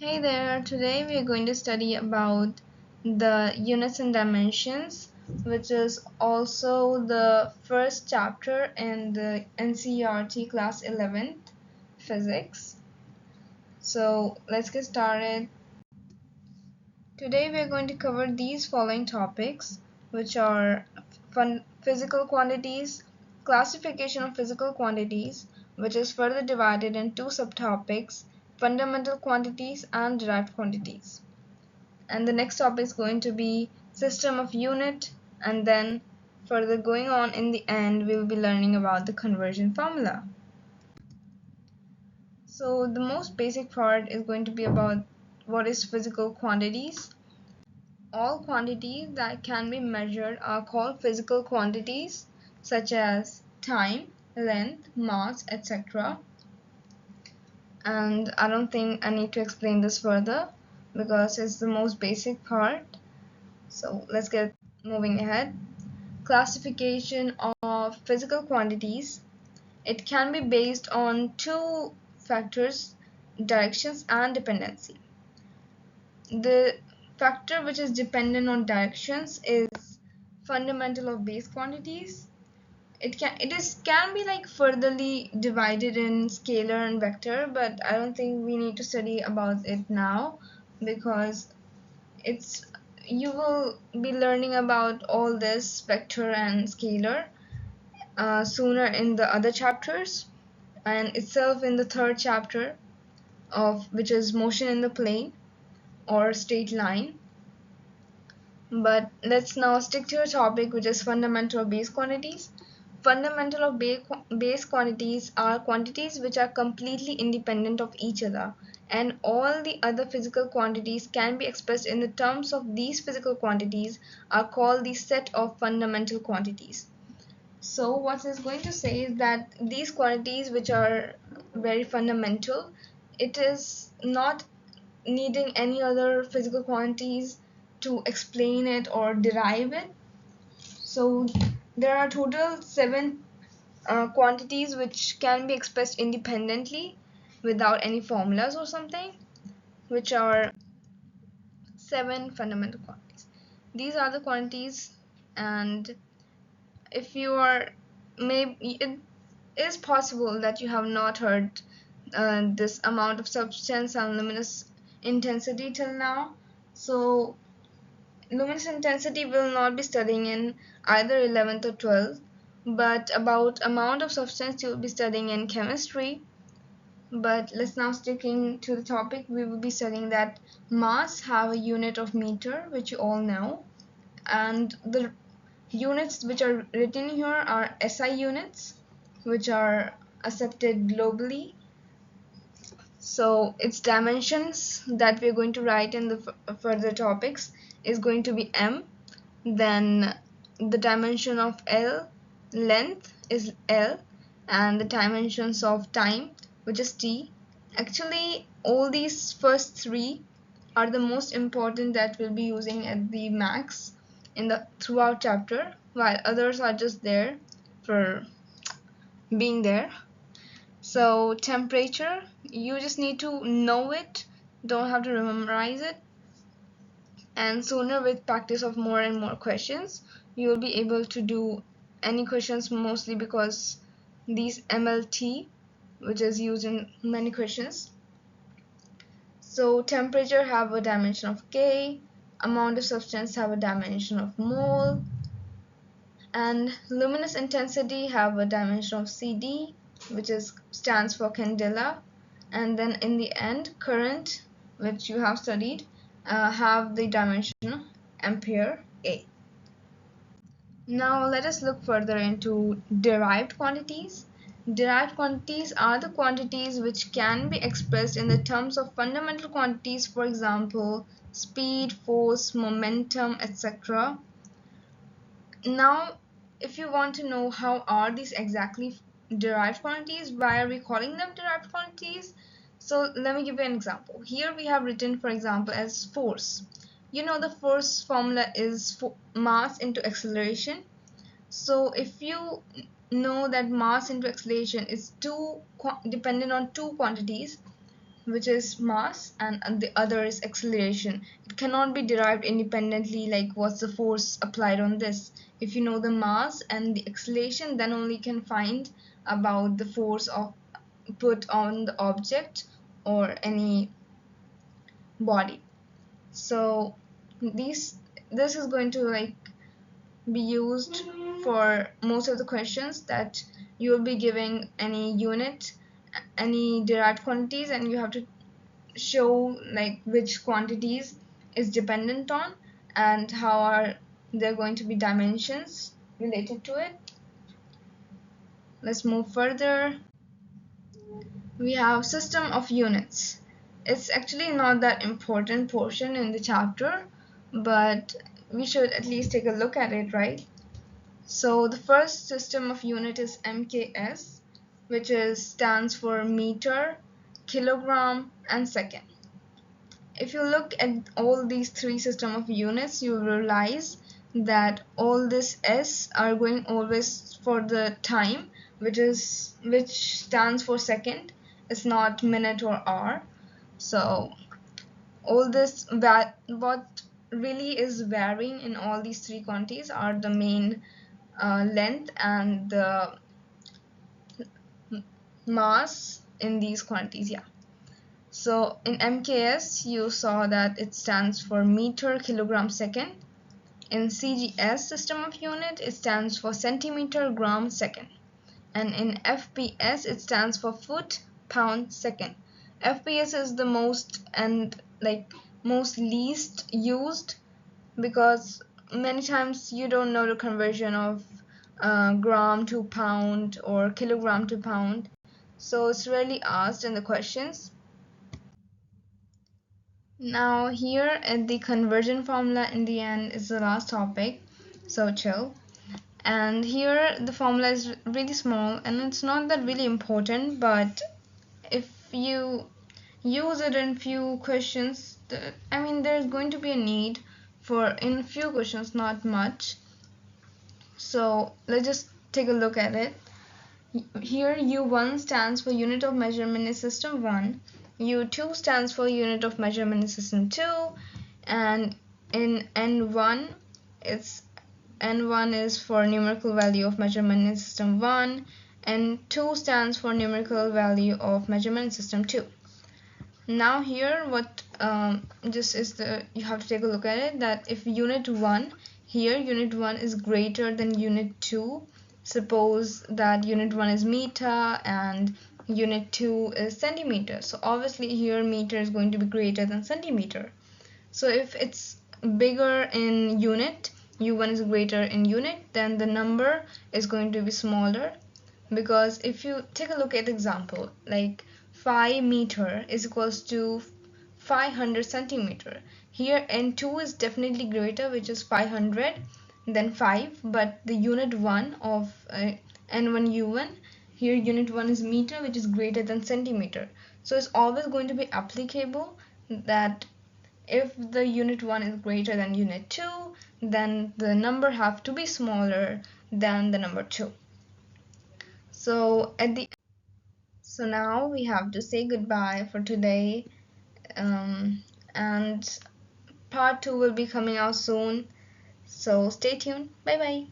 Hey there, today we are going to study about the units and dimensions, which is also the first chapter in the NCERT class 11th physics. So let's get started. Today we are going to cover these following topics, which are physical quantities, classification of physical quantities, which is further divided in two subtopics, fundamental quantities and derived quantities. And the next topic is going to be system of unit, and then further going on in the end we will be learning about the conversion formula. So the most basic part is going to be about what is physical quantities. All quantities that can be measured are called physical quantities, such as time, length, mass, etc. And I don't think I need to explain this further because it's the most basic part. So let's get moving ahead. Classification of physical quantities. It can be based on two factors, directions and dependency. The factor which is dependent on directions is fundamental of base quantities. It can be like furtherly divided in scalar and vector, but I don't think we need to study about it now because it's you will be learning about all this vector and scalar sooner in the other chapters, and itself in the third chapter of which is motion in the plane or straight line. But let's now stick to a topic which is fundamental of base quantities. Fundamental of base quantities are quantities which are completely independent of each other, and all the other physical quantities can be expressed in the terms of these physical quantities are called the set of fundamental quantities. So what it's going to say is that these quantities which are very fundamental, it is not needing any other physical quantities to explain it or derive it. So there are total seven quantities which can be expressed independently without any formulas or something, which are seven fundamental quantities. These are the quantities, and if you are, maybe it is possible that you have not heard this amount of substance and luminous intensity till now. So luminous intensity will not be studying in either 11th or 12th, but about amount of substance you will be studying in chemistry. But let's now sticking to the topic, we will be studying that mass have a unit of meter, which you all know, and the units which are written here are SI units, which are accepted globally. So its dimensions that we're going to write in the further topics is going to be m. Then the dimension of L, length, is L, and the dimensions of time, which is T. Actually all these first three are the most important that we'll be using at the max in the throughout chapter, while others are just there for being there. So temperature, you just need to know it, don't have to memorize it, and sooner with practice of more and more questions you will be able to do any questions, mostly because these MLT which is used in many questions. So temperature have a dimension of K, amount of substance have a dimension of mole, and luminous intensity have a dimension of CD, which stands for candela, and then in the end current, which you have studied, have the dimension ampere A. Now let us look further into derived quantities. Derived quantities are the quantities which can be expressed in the terms of fundamental quantities, for example speed, force, momentum, etc. Now if you want to know how are these exactly derived quantities, why are we calling them derived quantities, so let me give you an example. Here we have written, for example, as force. You know the force formula is mass into acceleration. So if you know that mass into acceleration is dependent on two quantities, which is mass, and the other is acceleration. It cannot be derived independently, like what's the force applied on this. If you know the mass and the acceleration, then only you can find about the force of put on the object or any body. So this is going to like be used for most of the questions, that you will be giving any unit, any derived quantities, and you have to show like which quantities is dependent on and how are there going to be dimensions related to it. Let's move further. We have system of units. It's actually not that important portion in the chapter, but we should at least take a look at it, right? So the first system of unit is MKS, which stands for meter, kilogram, and second. If you look at all these three system of units, you will realize that all this S are going always for the time, which stands for second. It's not minute or hour. So all this, that what really is varying in all these three quantities are the main length and the mass in these quantities. Yeah. So in MKS, you saw that it stands for meter, kilogram, second. In CGS system of unit, it stands for centimeter, gram, second. And in FPS, it stands for foot, pound, second. FPS is the most and like most least used, because many times you don't know the conversion of gram to pound or kilogram to pound. So it's rarely asked in the questions. Now here at the conversion formula in the end is the last topic, so chill. And here the formula is really small and it's not that really important, but if you use it in few questions, I mean there's going to be a need for in few questions, not much. So let's just take a look at it. Here U1 stands for unit of measurement in system 1, U2 stands for unit of measurement in system 2, and in N1 it's N1 is for numerical value of measurement in system 1, and 2 stands for numerical value of measurement in system 2. Now here what this is the, you have to take a look at it, that if unit 1, here unit 1 is greater than unit 2, suppose that unit 1 is meter and unit 2 is centimeter, so obviously here meter is going to be greater than centimeter. So if it's bigger in unit, u1 is greater in unit, then the number is going to be smaller, because if you take a look at the example, like 5 meter is equals to 500 centimeter. Here N2 is definitely greater, which is 500 than 5, but the unit 1 of N1 U1, here unit 1 is meter, which is greater than centimeter. So it's always going to be applicable that if the unit 1 is greater than unit 2, then the number have to be smaller than the number 2. So now we have to say goodbye for today, and part 2 will be coming out soon, so stay tuned. Bye bye.